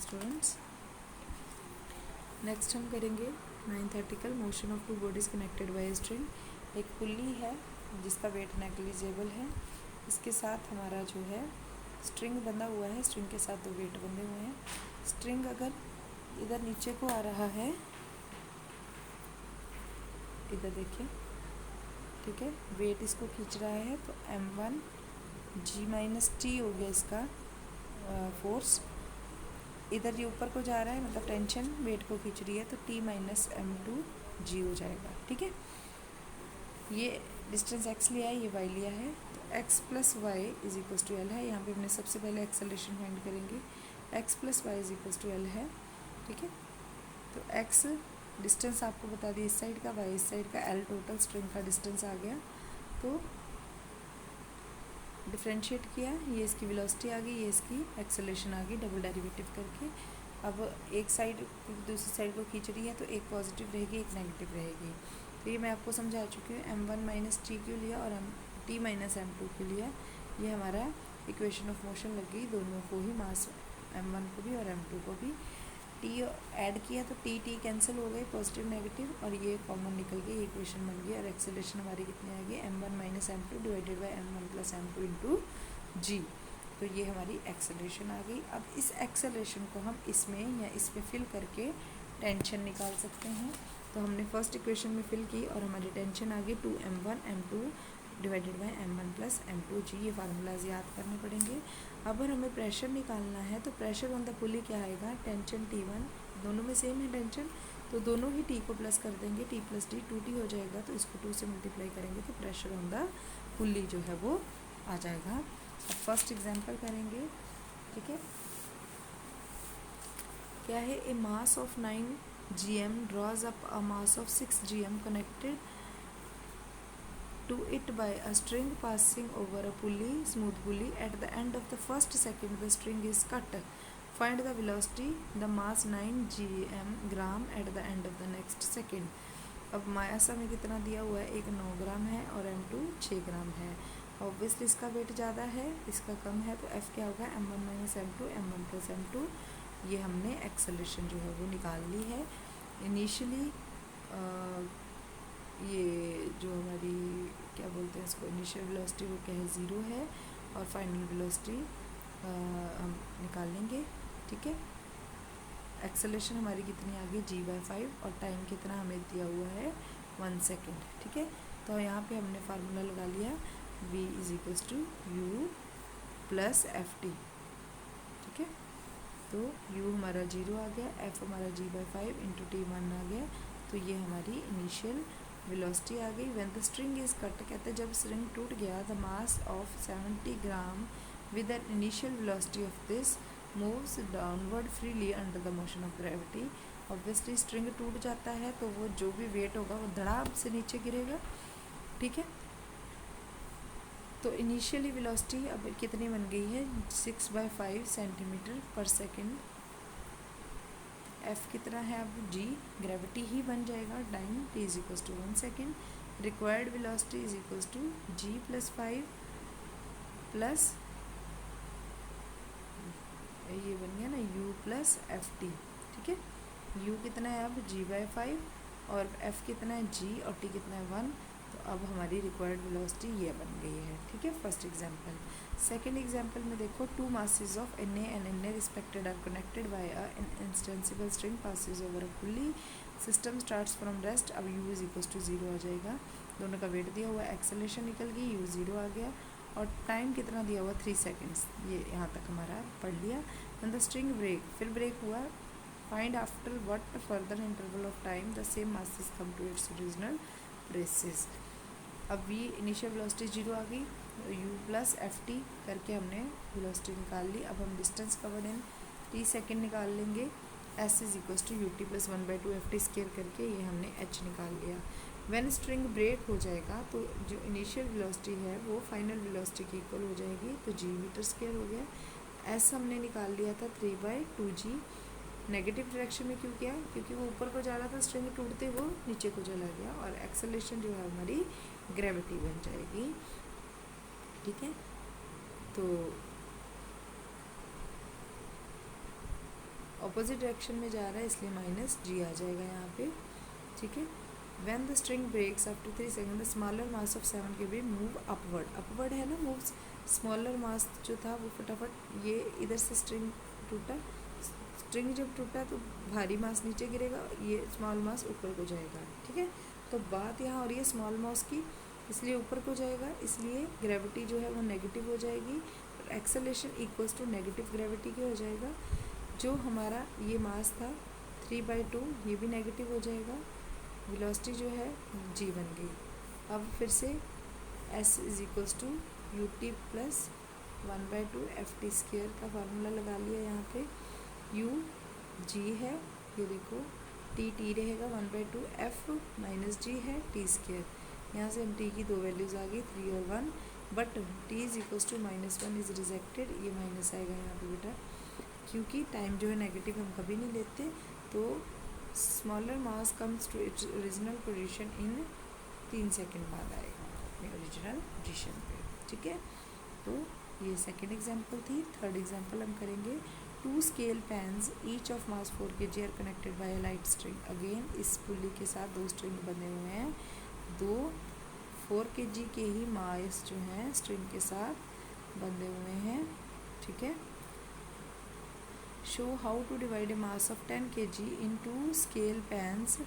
Students. Next हम करेंगे 9th article motion of two bodies connected by string. एक pulley है जिसका वेट नेग्लिजिबल है, इसके साथ हमारा जो है स्ट्रिंग बंधा हुआ है, स्ट्रिंग के साथ दो वेट बंधे हुए हैं। स्ट्रिंग अगर इधर नीचे को आ रहा है, इधर देखिए, ठीक है, वेट इसको खींच रहा है तो m1 g माइनस टी हो गया इसका फोर्स। इधर ये ऊपर को जा रहा है, मतलब टेंशन वेट को खींच रही है, तो t माइनस m2 g हो जाएगा। ठीक है, ये डिस्टेंस x लिया है, ये y लिया है, तो x plus Y is equals to L है। यहाँ पे हमने सबसे पहले एक्सेलरेशन फाइंड करेंगे, x plus Y is equals to L है। ठीक है, तो x डिस्टेंस आपको बता दी इस साइड का, y इस साइड का, l टोटल स्ट्रिंग का डिस्टेंस आ गया। तो डिफ्रेंशिएट किया, ये इसकी वेलोसिटी आ गई, ये इसकी एक्सेलरेशन आ गई, डबल डेरिवेटिव करके। अब एक साइड दूसरी साइड को खींच रही है, तो एक पॉजिटिव रहेगी, एक नेगेटिव रहेगी। तो ये मैं आपको समझा चुकी हूँ। m1 माइनस टी क्यों लिया और t माइनस m2 क्यों लिया, ये हमारा इक्वेशन ऑफ मोशन लग गई, दोनों को ही मास m1 को भी और m2 को भी। t ऐड किया तो t कैंसिल हो गई, पॉजिटिव नेगेटिव, और ये कॉमन निकल गई, इक्वेशन बन गई। और एक्सेलरेशन हमारी कितनी आ गई, m1 minus m2 divided by m1 plus m2 into g. तो ये हमारी एक्सेलरेशन आ गई। अब इस एक्सेलरेशन को हम इसमें या इसमें फिल करके टेंशन निकाल सकते हैं। तो हमने फर्स्ट इक्वेशन में फिल की और हमारी टेंशन आ गई 2m1 m2 divided by m1 plus m2 जी। ये फार्मूलाज याद करने पड़ेंगे। अगर हमें प्रेशर निकालना है तो प्रेशर ऑन द पुली क्या आएगा, टेंशन T1, दोनों में सेम है टेंशन, तो दोनों ही T को प्लस कर देंगे, T प्लस T 2T हो जाएगा, तो इसको 2 से मल्टीप्लाई करेंगे तो प्रेशर ऑन द पुली जो है वो आ जाएगा। अब फर्स्ट एग्जांपल करेंगे। ठीक है, क्या है, a mass of 9 gm draws up a mass of 6 gm connected to it by a string passing over a pulley, smooth pulley. At the end of the first second, the string is cut. Find the velocity, the mass 9 gram at the end of the next second. अब मास हमें कितना दिया हुआ है, एक 9 ग्राम है और m2 6 ग्राम है। ऑब्वियसली इसका वेट ज़्यादा है, इसका कम है, तो f क्या होगा, m1 minus m2 m1 plus m2। ये हमने एक्सेलरेशन जो है वो निकाल ली है। इनिशियली ये जो हमारी क्या बोलते हैं इसको, इनिशियल वेलोसिटी वो क्या है, 0 है, और फाइनल वेलोसिटी हम निकाल लेंगे। ठीक है, एक्सेलरेशन हमारी कितनी आ गई, g/5, और टाइम कितना हमें दिया हुआ है, 1 सेकेंड। ठीक है, तो यहाँ पे हमने फार्मूला लगा लिया, v is equals to u plus ft। ठीक है, तो u हमारा 0 आ गया, f हमारा g/5 इंटू t1 आ गया, तो ये हमारी इनिशियल वेलोसिटी आ गई। When the string is cut, कहते हैं जब स्ट्रिंग टूट गया, the mass of 70 gram with an initial velocity of this moves downward freely under the motion of gravity. Obviously string टूट जाता है तो वो जो भी वेट होगा वो धड़ाम से नीचे गिरेगा। ठीक है, तो इनिशियली वेलोसिटी अब कितनी बन गई है, 6/5 सेंटीमीटर पर सेकेंड। f कितना है, अब g ग्रेविटी ही बन जाएगा, time t is equals to 1 second. Required velocity is equals to g plus 5 plus ये बन गया ना u प्लस ft। ठीक है, u कितना है अब g/5 और f कितना है g और t कितना है 1, तो अब हमारी रिक्वायर्ड वेलोसिटी ये बन गई है। ठीक है, फर्स्ट एग्जांपल। सेकंड एग्जांपल में देखो, to masses of Na and Na respected are connected by an insensible string passes over a pulley. System starts from rest। अब u इज इक्वल्स टू 0 आ जाएगा, दोनों का वेट दिया हुआ, एक्सेलरेशन निकल गई, u 0 आ गया, और टाइम कितना दिया हुआ, 3 सेकेंड्स। ये यहाँ तक हमारा पढ़ लिया। दैन द स्ट्रिंग ब्रेक, फिर ब्रेक हुआ, find after what further interval of time the same masses come to its original places. अब v इनिशियल वेलोसिटी 0 आ गई, u प्लस ft करके हमने वेलोसिटी निकाल ली। अब हम distance covered in t second निकाल लेंगे, s is equals to ut plus 1/2 ft square करके ये हमने h निकाल लिया। व्हेन स्ट्रिंग ब्रेक हो जाएगा तो जो इनिशियल वेलोसिटी है वो फाइनल वेलोसिटी की इक्वल हो जाएगी, तो g मीटर स्केयर हो गया। s हमने निकाल लिया था 3/2g। नेगेटिव डायरेक्शन में क्यों किया, क्योंकि वो ऊपर को जा रहा था, स्ट्रिंग टूटते वो नीचे को चला गया, और एक्सेलरेशन जो है हमारी ग्रेविटी बन जाएगी। ठीक है, तो ऑपोजिट डायरेक्शन में जा रहा है इसलिए माइनस जी आ जाएगा यहाँ पे, ठीक है। When the string breaks after 3 second the smaller mass of 7 kb move upward, upward है ना मूव्स, स्मॉलर मास जो था वो फटाफट ये इधर से स्ट्रिंग टूटा, स्ट्रिंग जब टूटा तो भारी मास नीचे गिरेगा, ये स्मॉल मास ऊपर को जाएगा, ठीक है। तो बात यहाँ हो रही है स्मॉल मास की, इसलिए ऊपर को जाएगा, इसलिए ग्रेविटी जो है वो नेगेटिव हो जाएगी, और acceleration equals to negative gravity के हो जाएगा। जो हमारा ये मास था 3/2 ये भी नेगेटिव हो जाएगा, वेलोसिटी जो है g बन गई। अब फिर से s is equals to U T plus 1/2 FT square का फार्मूला लगा लिया यहाँ पे, u g है, ये देखो t रहेगा 1/2 f माइनस g है t स्क्वायर, यहाँ से हम t की दो वैल्यूज़ आ गई 3 और 1, but t is equals to -1 is rejected, ये माइनस आएगा यहाँ पे बेटा, क्योंकि टाइम जो है नेगेटिव हम कभी नहीं लेते। तो smaller mass comes to its original position in 3 second बाद आएगा अपने ओरिजिनल पोजीशन पे, ठीक है। तो ये सेकंड एग्जांपल थी। थर्ड एग्जांपल हम करेंगे, 2 scale pans each of mass 4 kg are connected by a light string. Again इस पुल्ली के साथ 2 स्ट्रिंग बंधे हुए हैं, दो 4 kg के ही मास जो हैं स्ट्रिंग के साथ बंधे हुए हैं, ठीक है। Show how to divide a mass of 10 kg in 2 scale pans.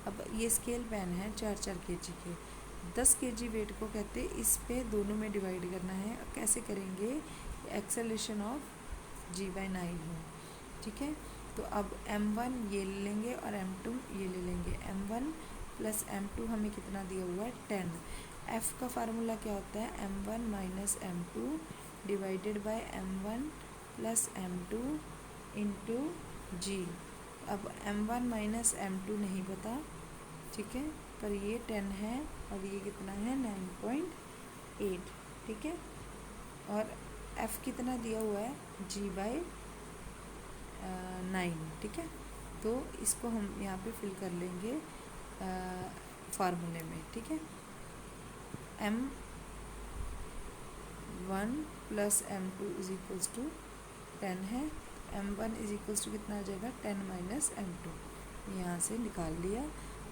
अब ये स्केल पैन है 4-4 kg के, 10 kg वेट को कहते हैं, इस पे दोनों में डिवाइड करना है। अब कैसे करेंगे, एक्सेलेरेशन ऑफ g/9 हो, ठीक है। तो अब m1 ये ले लेंगे और m2 ये ले लेंगे, m1 प्लस m2 हमें कितना दिया हुआ है 10। f का फार्मूला क्या होता है, m1 minus m2 divided by m1 plus m2 into g. अब m1 माइनस m2 नहीं पता, ठीक है, पर ये 10 है और ये कितना है 9.8, ठीक है। और f कितना दिया हुआ है g/9, ठीक है। तो इसको हम यहाँ पे फिल कर लेंगे फार्मूले में, ठीक है। m1 plus m2 is equals to 10 है, m1 इज इक्वल्स टू कितना आ जाएगा 10 माइनस m2, यहाँ से निकाल लिया।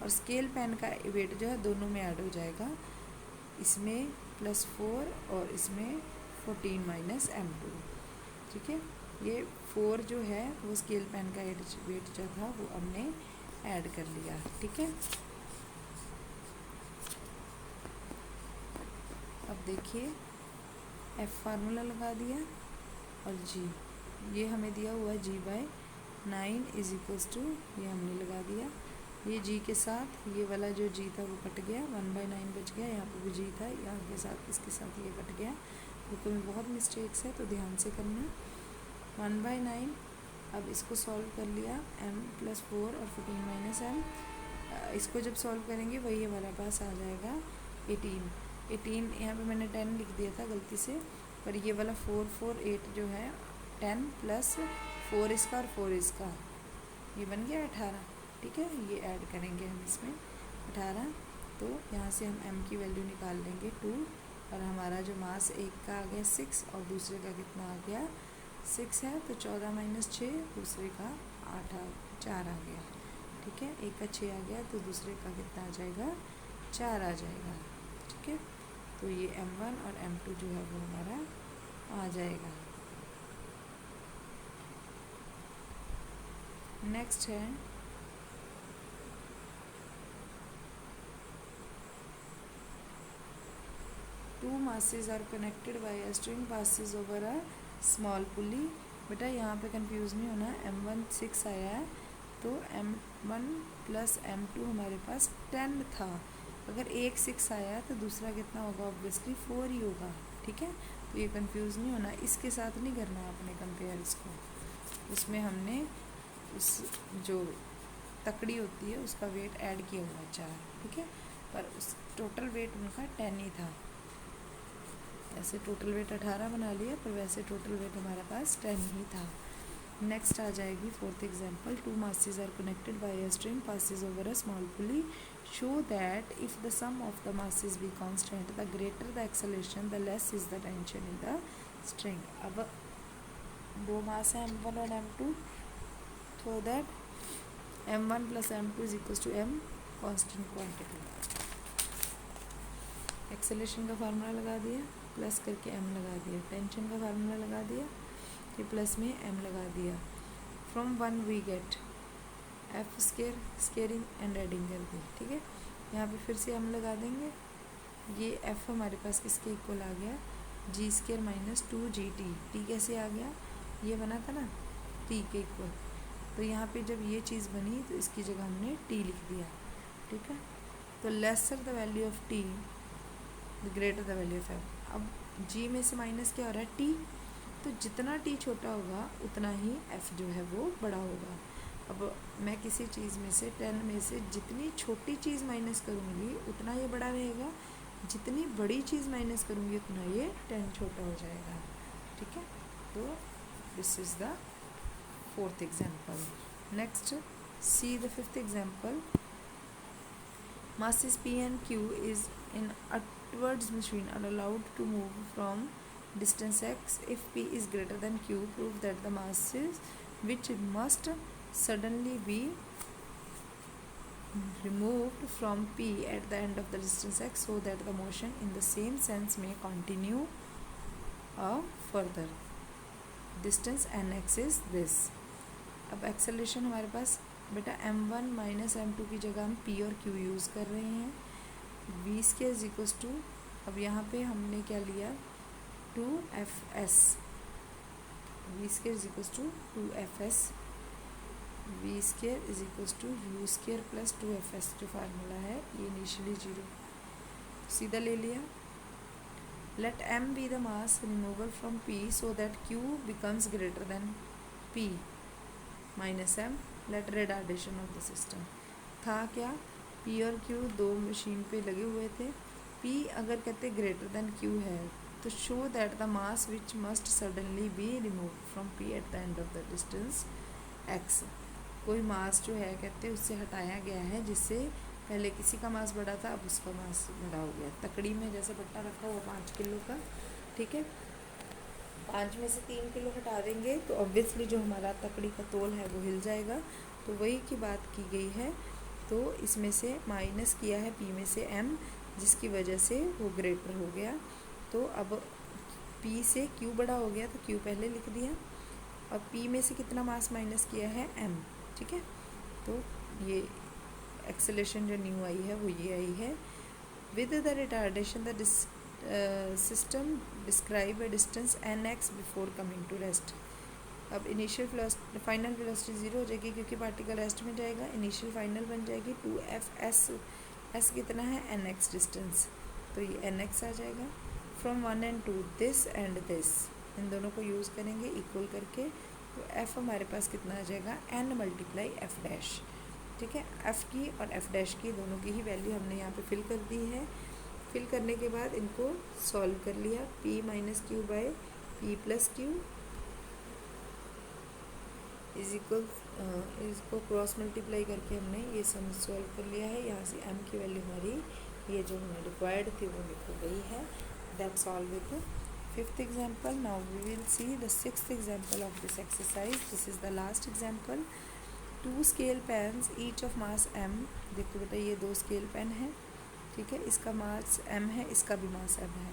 और स्केल पेन का वेट जो है दोनों में ऐड हो जाएगा, इसमें +4 और इसमें 14 माइनस m2, ठीक है। ये 4 जो है वो स्केल पेन का वेट जो था वो हमने ऐड कर लिया, ठीक है। अब देखिए f फार्मूला लगा दिया और g ये हमें दिया हुआ है g/9 इज इक्वल्स टू, ये हमने लगा दिया, ये g के साथ ये वाला जो g था वो कट गया, 1/9 बच गया, यहाँ पे भी g था, यहाँ के साथ इसके साथ ये कट गया। बुक में बहुत मिस्टेक्स है तो ध्यान से करना। 1/9, अब इसको सॉल्व कर लिया, m + 4 और 14 माइनस m, इसको जब सॉल्व करेंगे वही हमारे पास आ जाएगा 18। यहाँ पे मैंने 10 लिख दिया था गलती से, पर ये वाला 448 जो है 10 प्लस 4 इसका और 4 इसका, ये बन गया 18, ठीक है। ये ऐड करेंगे हम इसमें 18, तो यहाँ से हम m की वैल्यू निकाल लेंगे 2, और हमारा जो मास एक का आ गया 6 और दूसरे का कितना आ गया 6 है, तो 14 माइनस 6, दूसरे का 4 आ गया, ठीक है। एक का 6 आ गया तो दूसरे का कितना आ जाएगा 4 आ जाएगा, ठीक है। तो ये m1 और m2 जो है वो हमारा आ जाएगा। नेक्स्ट है two masses are connected by a string passes over a small pulley. बेटा यहाँ पे कंफ्यूज नहीं होना, m1 6 आया है तो m1 प्लस m2 हमारे पास 10 था, अगर एक 6 आया तो दूसरा कितना होगा, ऑब्वियसली 4 ही होगा, ठीक है। तो ये कंफ्यूज नहीं होना, इसके साथ नहीं करना है आपने कंपेयर इसको, उसमें हमने उस जो तकड़ी होती है उसका वेट ऐड किया हुआ है 4, ठीक है, पर उस टोटल वेट उनका 10 ही था। ऐसे टोटल वेट 18 बना लिया, पर वैसे टोटल वेट हमारे पास 10 ही था। नेक्स्ट आ जाएगी fourth example, two masses are connected by a string passes over a small pulley, show that if the sum of the masses be constant the greater the acceleration the less is the tension in the string. अब दो mass है m1 और m2, for that m1 plus m2 is equal to m constant quantity. Acceleration का formula लगा दिया, plus करके m लगा दिया, टेंशन का फार्मूला लगा दिया, फिर प्लस में m लगा दिया। From 1 we get F squaring and adding कर दी, ठीक है। यहाँ पे फिर से m लगा देंगे, ये f हमारे पास किसके इक्वल आ गया, जी स्केयर माइनस 2gt। टी कैसे आ गया, ये बना था ना t के इक्वल, तो यहाँ पे जब ये चीज़ बनी तो इसकी जगह हमने t लिख दिया, ठीक है। तो lesser the value of t the greater the value of f। अब g में से माइनस क्या हो रहा है, t, तो जितना t छोटा होगा उतना ही f जो है वो बड़ा होगा। अब मैं किसी चीज़ में से 10 में से जितनी छोटी चीज़ माइनस करूँगी उतना ये बड़ा रहेगा, जितनी बड़ी चीज़ माइनस करूँगी उतना ये 10 छोटा हो जाएगा, ठीक है। तो this is the fourth example. Next see the fifth example. Masses P and Q is in upwards machine are allowed to move from distance x. If P is greater than Q, prove that the masses which must suddenly be removed from P at the end of the distance x so that the motion in the same sense may continue further. Distance nx is this. अब acceleration हमारे पास बेटा m1 minus m2 की जगह हम p और q use कर रहे हैं। v square is equals to, अब यहाँ पे हमने क्या लिया, 2fs, v square is equals to 2fs, v square is equals to u square plus 2fs जो फार्मूला है ये इनिशियली 0 सीधा ले लिया। Let m be the mass removal from p so that q becomes greater than p minus m। Let retardation of the system था क्या, p और q दो मशीन पे लगे हुए थे, p अगर कहते ग्रेटर देन q है तो show that the mass which must suddenly be remove from p at the end of the distance x। कोई मास जो है कहते उससे हटाया गया है, जिससे पहले किसी का मास बड़ा था अब उसका मास बड़ा हो गया। तकड़ी में जैसे बट्टा रखा हुआ 5 किलो का, ठीक है, 5 में से 3 किलो हटा देंगे तो ऑब्वियसली जो हमारा तकड़ी का तोल है वो हिल जाएगा। तो वही की बात की गई है। तो इसमें से माइनस किया है p में से m, जिसकी वजह से वो ग्रेटर हो गया। तो अब p से q बड़ा हो गया तो q पहले लिख दिया, और p में से कितना मास माइनस किया है m, ठीक है। तो ये एक्सेलरेशन जो न्यू आई है वो ये आई है। With the retardation the system describe a distance nx before coming to rest. अब इनिशियल फाइनल वेलोसिटी 0 हो जाएगी क्योंकि पार्टिकल रेस्ट में जाएगा। इनिशियल फाइनल बन जाएगी 2fs, s कितना है nx डिस्टेंस, तो ये nx आ जाएगा। From 1 and 2 this and this, इन दोनों को यूज़ करेंगे इक्वल करके, तो f हमारे पास कितना आ जाएगा, n मल्टीप्लाई f डैश, ठीक है। f की और f डैश की दोनों की ही वैल्यू हमने यहाँ पे फिल कर दी है। फिल करने के बाद इनको सॉल्व कर लिया, p minus Q by p plus Q is equal, इसको क्रॉस मल्टीप्लाई करके हमने ये सम सॉल्व कर लिया है। यहाँ से m की वैल्यू हमारी ये जो हमें रिक्वायर्ड थी वो लिख गई है। That's all with the fifth example. Now we will see the sixth example of this exercise. This is the last example. 2 scale pans each of mass m। देखो बेटा ये 2 स्केल पेन है, ठीक है, इसका मास m है, इसका भी मास m है।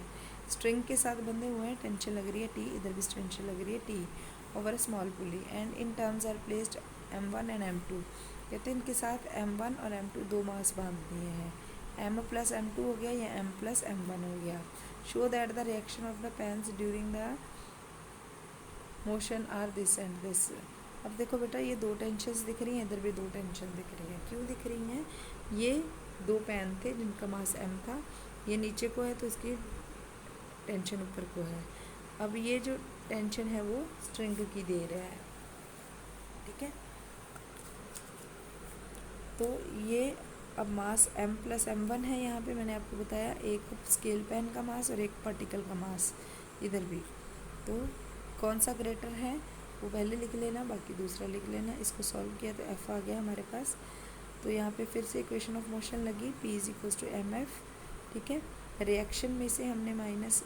स्ट्रिंग के साथ बंधे हुए हैं, टेंशन लग रही है t, इधर भी टेंशन लग रही है t over small pulley and in terms are placed m1 and m2। कहते हैं इनके साथ m1 और m2 दो मास बांध दिए हैं, m प्लस m2 हो गया या m प्लस m1 हो गया। Show that the reaction of the pans during the motion are this and this. अब देखो बेटा ये 2 टेंशन्स दिख रही हैं, इधर भी 2 टेंशन दिख रही हैं। क्यों दिख रही हैं, ये 2 पेन थे जिनका मास m था, ये नीचे को है तो इसकी टेंशन ऊपर को है। अब ये जो टेंशन है वो स्ट्रिंग की दे रहा है, ठीक है। तो ये अब मास m प्लस m1 है, यहाँ पे मैंने आपको बताया एक स्केल पेन का मास और एक पार्टिकल का मास इधर भी। तो कौन सा ग्रेटर है वो पहले लिख लेना, बाकी दूसरा लिख लेना। इसको सॉल्व किया तो f आ गया हमारे पास। तो यहाँ पे फिर से इक्वेशन ऑफ मोशन लगी, p is equals to mf, ठीक है। रिएक्शन में से हमने माइनस,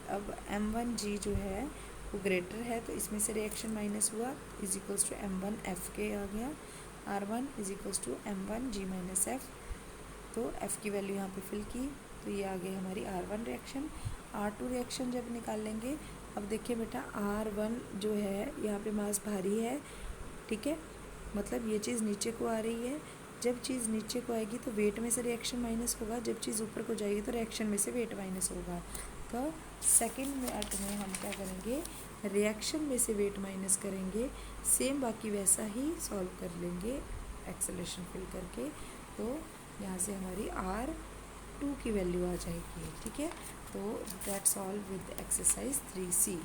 अब m1g जो है वो ग्रेटर है तो इसमें से रिएक्शन माइनस हुआ is equals to m1 F आ गया, R1 is equals to m1G-F। तो F की वैल्यू यहाँ पे फिल की तो ये आ गई हमारी R1 रिएक्शन। R2 रिएक्शन जब निकालेंगे, अब देखिए बेटा R1 जो है यहाँ पे मास भारी है, ठीक है, मतलब ये चीज़ नीचे को आ रही है। जब चीज़ नीचे को आएगी तो वेट में से रिएक्शन माइनस होगा, जब चीज़ ऊपर को जाएगी तो रिएक्शन में से वेट माइनस होगा। तो सेकेंड पार्ट में हम क्या करेंगे, रिएक्शन में से वेट माइनस करेंगे, सेम बाकी वैसा ही सॉल्व कर लेंगे एक्सेलरेशन फिल करके। तो यहाँ से हमारी R2 की वैल्यू आ जाएगी, ठीक है। तो that's all with exercise 3C।